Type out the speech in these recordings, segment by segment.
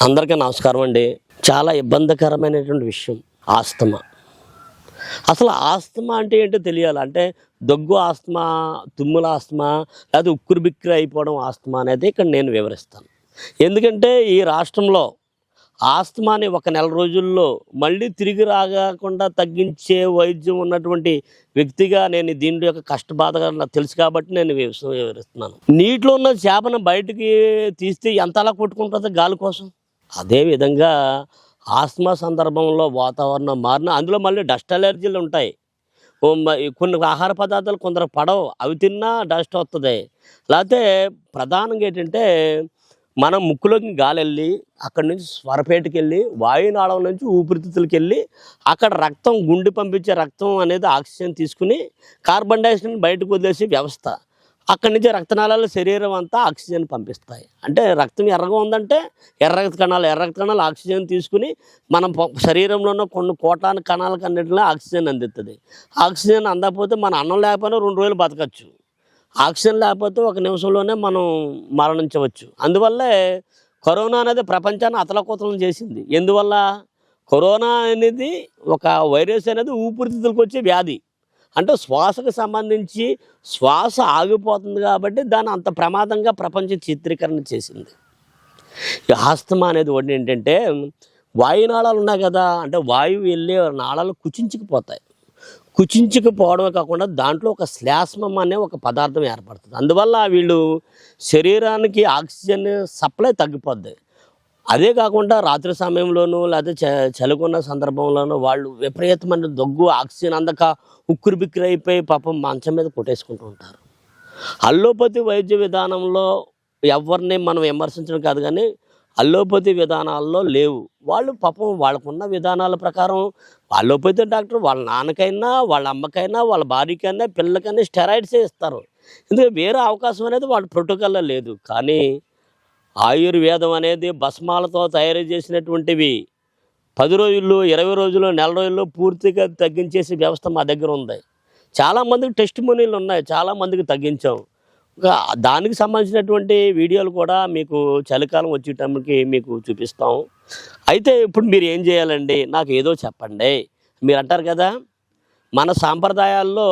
అందరికీ నమస్కారం అండి. చాలా ఇబ్బందికరమైనటువంటి విషయం ఆస్తమా. అసలు ఆస్తమా అంటే ఏంటో తెలియాలి. అంటే దగ్గు ఆస్తమా, తుమ్ముల ఆస్తమా, లేదా ఉక్కిరి బిక్కిరి అయిపోవడం ఆస్తమా అనేది ఇక్కడ నేను వివరిస్తాను. ఎందుకంటే ఈ రాష్ట్రంలో ఆస్తమాని ఒక నెల రోజుల్లో మళ్ళీ తిరిగి రాకుండా తగ్గించే వైద్యం ఉన్నటువంటి వ్యక్తిగా నేను దీంట్లో యొక్క కష్టబాధగా నాకు తెలుసు కాబట్టి నేను వివరిస్తున్నాను. నీటిలో ఉన్న చేపను బయటికి తీస్తే ఎంత అలా కొట్టుకుంటుందో గాలి కోసం. అదేవిధంగా ఆస్తమా సందర్భంలో వాతావరణం మారిన అందులో మళ్ళీ డస్ట్ అలర్జీలు ఉంటాయి. కొన్ని ఆహార పదార్థాలు కొందరు పడవు, అవి తిన్నా డస్ట్ వస్తుంది. లేకపోతే ప్రధానంగా ఏంటంటే మనం ముక్కులోకి గాలి వెళ్ళి అక్కడి నుంచి స్వరపేటకి వెళ్ళి వాయునాళం నుంచి ఊపిరితిత్తులకి వెళ్ళి అక్కడ రక్తం గుండె పంపించే రక్తం అనేది ఆక్సిజన్ తీసుకుని కార్బన్ డైఆక్సైడ్ని బయటకు వదిలేసే వ్యవస్థ. అక్కడి నుంచి రక్తనాళాలు శరీరం అంతా ఆక్సిజన్ పంపిస్తాయి. అంటే రక్తం ఎర్రగా ఉందంటే ఎర్ర రక్త కణాలు ఆక్సిజన్ తీసుకుని మనం శరీరంలో ఉన్న కొన్ని కోటాను కణాలకు అన్నింటిలో ఆక్సిజన్ అందిస్తుంది. ఆక్సిజన్ అందకపోతే మన అన్నం లేకపోయినా 2 రోజులు బతకచ్చు. ఆక్సిజన్ లేకపోతే 1 నిమిషంలోనే మనం మరణించవచ్చు. అందువల్లే కరోనా అనేది ప్రపంచాన్ని అతలకుతలం చేసింది. ఎందువల్ల? కరోనా అనేది ఒక వైరస్ అనేది ఊపిరితిత్తులకు వచ్చే వ్యాధి. అంటే శ్వాసకు సంబంధించి శ్వాస ఆగిపోతుంది కాబట్టి దాన్ని అంత ప్రమాదంగా ప్రపంచం చిత్రీకరణ చేసింది. ఈ ఆస్తమా అనేది ఒకటి ఏంటంటే వాయునాళాలు ఉన్నాయి కదా, అంటే వాయువు వెళ్ళే నాళాలు కుచించుకుపోతాయి. కుచించుకుపోవడమే కాకుండా దాంట్లో ఒక శ్లాష్మం అనే ఒక పదార్థం ఏర్పడుతుంది. అందువల్ల వీళ్ళు శరీరానికి ఆక్సిజన్ సప్లై తగ్గిపోద్ది. అదే కాకుండా రాత్రి సమయంలోనూ లేదా చలికున్న సందర్భంలోనూ వాళ్ళు విపరీతమైన దగ్గు, ఆక్సిజన్ అందక ఉక్కిరి బిక్కిరి అయిపోయి పాపం మంచం మీద కొట్టేసుకుంటూ ఉంటారు. అల్లోపతి వైద్య విధానంలో ఎవరిని మనం విమర్శించడం కాదు, కానీ అల్లోపతి విధానాల్లో లేవు. వాళ్ళు పాపం వాళ్ళకున్న విధానాల ప్రకారం అల్లోపతి డాక్టర్ వాళ్ళ నాన్నకైనా, వాళ్ళ అమ్మకైనా, వాళ్ళ భార్యకైనా, పిల్లలకైనా స్టెరాయిడ్సే ఇస్తారు. ఎందుకంటే వేరే అవకాశం అనేది వాళ్ళ ప్రోటోకాల్లో లేదు. కానీ ఆయుర్వేదం అనేది భస్మాలతో తయారు చేసినటువంటివి 10 రోజుల్లో, 20 రోజుల్లో, నెల రోజుల్లో పూర్తిగా తగ్గించేసే వ్యవస్థ మా దగ్గర ఉంది. చాలామందికి టెస్ట్ మనీలు ఉన్నాయి, చాలామందికి తగ్గించాం. దానికి సంబంధించినటువంటి వీడియోలు కూడా మీకు చలికాలం వచ్చేటప్పటికి మీకు చూపిస్తాం. అయితే ఇప్పుడు మీరు ఏం చేయాలండి, నాకు ఏదో చెప్పండి. మీరు అంటారు కదా, మన సాంప్రదాయాల్లో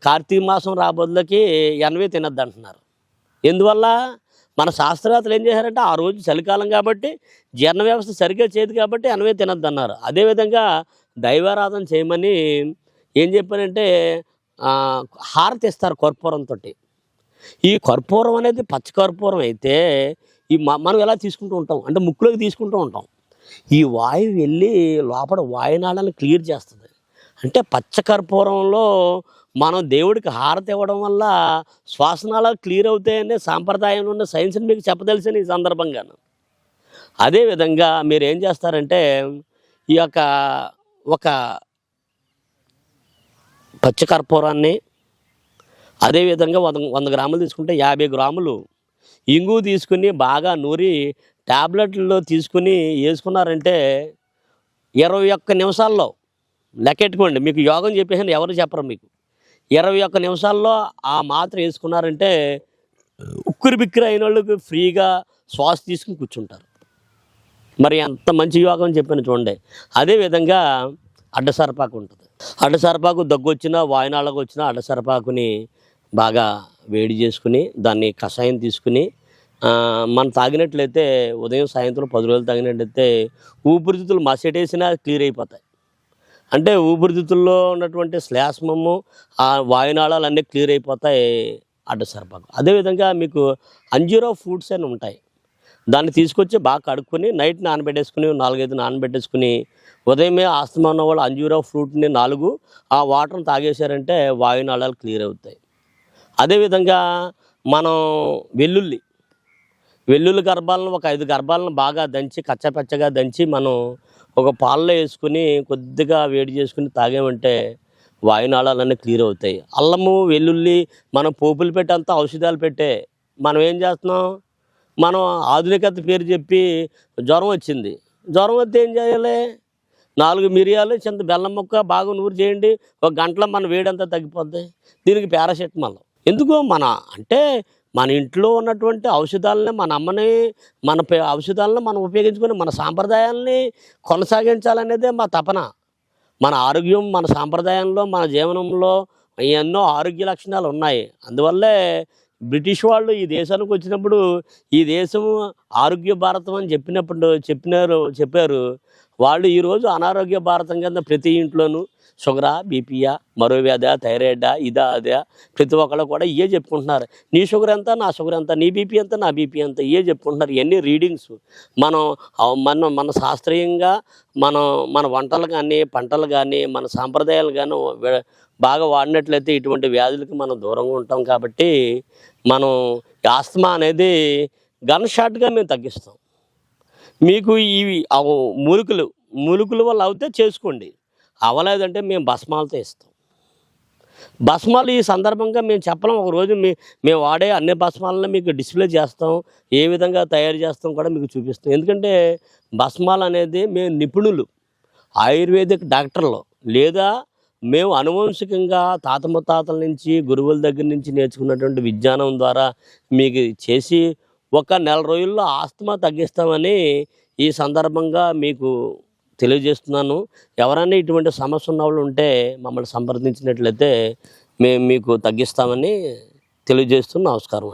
కార్తీక మాసం రాబోదులకి ఎనవే తినద్దు అంటున్నారు. ఎందువల్ల? మన శాస్త్రవేత్తలు ఏం చేశారంటే ఆ రోజు చలికాలం కాబట్టి జీర్ణ వ్యవస్థ సరిగ్గా చేయదు కాబట్టి ఎనవే తినద్దు అన్నారు. అదేవిధంగా దైవారాధన చేయమని ఏం చెప్పారంటే హారతి ఇస్తారు కర్పూరంతో. ఈ కర్పూరం అనేది పచ్చ కర్పూరం అయితే మనం ఎలా తీసుకుంటూ ఉంటాం అంటే ముక్కులోకి తీసుకుంటూ ఉంటాం. ఈ వాయువు వెళ్ళి లోపల వాయునాళాలను క్లియర్ చేస్తుంది. అంటే పచ్చ కర్పూరంలో మనం దేవుడికి హారతి ఇవ్వడం వల్ల శ్వాసనాళాలు క్లియర్ అవుతాయనే సాంప్రదాయంలో ఉన్న సైన్స్ని మీకు చెప్పదలిసిన ఈ సందర్భంగాను. అదేవిధంగా మీరు ఏం చేస్తారంటే ఈ యొక్క ఒక పచ్చ కర్పూరాన్ని అదేవిధంగా 100 గ్రాములు తీసుకుంటే 50 గ్రాములు ఇంగు తీసుకుని బాగా నూరి ట్యాబ్లెట్లో తీసుకుని వేసుకున్నారంటే 21 నిమిషాల్లో లెక్కెట్టుకోండి. మీకు యోగం చెప్పేసి ఎవరు చెప్పరు. మీకు 21 నిమిషాల్లో ఆ మాత్ర వేసుకున్నారంటే ఉక్కిరి బిక్కిరి అయిన వాళ్ళకి ఫ్రీగా శ్వాస తీసుకుని కూర్చుంటారు. మరి అంత మంచి యోగం చెప్పాను చూడండి. అదేవిధంగా అడ్డసరపాకు ఉంటుంది. అడ్డసరపాకు దగ్గు వచ్చినా, వాయునాళ్ళకు వచ్చినా అడ్డసరపాకుని బాగా వేడి చేసుకుని దాన్ని కషాయం తీసుకుని మనం తాగినట్లయితే ఉదయం సాయంత్రం 10 రోజులు తాగినట్లయితే ఊపిరితిత్తులు మసటేసినా క్లియర్ అయిపోతాయి. అంటే ఊపిరితిత్తుల్లో ఉన్నటువంటి శ్లాష్మము, ఆ వాయునాళాలు అన్నీ క్లియర్ అయిపోతాయి అడ్డసరపాకు. అదేవిధంగా మీకు అంజీరో ఫ్రూట్స్ అని ఉంటాయి. దాన్ని తీసుకొచ్చి బాగా కడుక్కొని నైట్ నానబెట్టేసుకుని 4-5 నానబెట్టేసుకుని ఉదయమే ఆస్తమా ఉన్న వాళ్ళు అంజూరా ఫ్రూట్ని 4 ఆ వాటర్ని తాగేశారంటే వాయునాళాలు క్లియర్ అవుతాయి. అదేవిధంగా మనం వెల్లుల్లి గర్భాలను ఒక 5 గర్భాలను బాగా దంచి కచ్చపచ్చగా దంచి మనం ఒక పాలలో వేసుకుని కొద్దిగా వేడి చేసుకుని తాగామంటే వాయునాళాలన్నీ క్లియర్ అవుతాయి. అల్లము, వెల్లుల్లి మనం పోపులు పెట్టేంత ఔషధాలు పెట్టే మనం ఏం చేస్తున్నాం, మనం ఆధునికత పేరు చెప్పి జ్వరం వచ్చింది. జ్వరం వస్తే ఏం చేయాలి? 4 మిరియాలు, చింత బెల్లం ముక్క బాగా నూరు చేయండి, 1 గంటలో మన వేడంతా తగ్గిపోద్ది. దీనికి పారాసెటమాల్ ఎందుకు? అంటే మన ఇంట్లో ఉన్నటువంటి ఔషధాలని మన అమ్మని ఔషధాలను మనం ఉపయోగించుకొని మన సాంప్రదాయాల్ని కొనసాగించాలనేదే మా తపన. మన ఆరోగ్యం మన సాంప్రదాయంలో మన జీవనంలో ఎన్నో ఆరోగ్య లక్షణాలు ఉన్నాయి. అందువల్లే బ్రిటిష్ వాళ్ళు ఈ దేశానికి వచ్చినప్పుడు ఈ దేశం ఆరోగ్య భారతం అని చెప్పారు. వాళ్ళు ఈరోజు అనారోగ్య భారతం కింద ప్రతి ఇంట్లోనూ షుగరా, బీపీయా, మరో వ్యాధా, థైరాయిడా, ఇదా అదా ప్రతి ఒక్కళ్ళు కూడా ఇవే చెప్పుకుంటున్నారు. నీ షుగర్ ఎంత, నా షుగర్ ఎంత, నీ బీపీ ఎంత, నా బీపీ ఎంత, ఇవే చెప్పుకుంటున్నారు. ఇవన్నీ రీడింగ్స్. మన శాస్త్రీయంగా మన వంటలు కానీ, పంటలు కానీ, మన సాంప్రదాయాలు కానీ బాగా వాడినట్లయితే ఇటువంటి వ్యాధులకి మనం దూరంగా ఉంటాం. కాబట్టి మనం ఆస్తమా అనేది గన్ షాట్గా మేము తగ్గిస్తాం. మీకు ఇవి మూలికల వల్ల అవుతే చేసుకోండి, అవ్వలేదంటే మేము భస్మాలతో ఇస్తాం. భస్మాలు ఈ సందర్భంగా మేము చెప్పలేం. ఒకరోజు మేము వాడే అన్ని భస్మాలను మీకు డిస్ప్లే చేస్తాం, ఏ విధంగా తయారు చేస్తాం కూడా మీకు చూపిస్తాం. ఎందుకంటే భస్మాలు అనేది మేము నిపుణులు, ఆయుర్వేదిక్ డాక్టర్లు, లేదా మేము అనువంశికంగా తాత ముత్తాతల నుంచి గురువుల దగ్గర నుంచి నేర్చుకున్నటువంటి విజ్ఞానం ద్వారా మీకు చేసి ఒక నెల రోజుల్లో ఆస్తమా తగ్గిస్తామని ఈ సందర్భంగా మీకు తెలియజేస్తున్నాను. ఎవరైనా ఇటువంటి సమస్య ఉన్న వాళ్ళు ఉంటే మమ్మల్ని సంప్రదించినట్లయితే మేము మీకు తగ్గిస్తామని తెలియజేస్తూ నమస్కారం.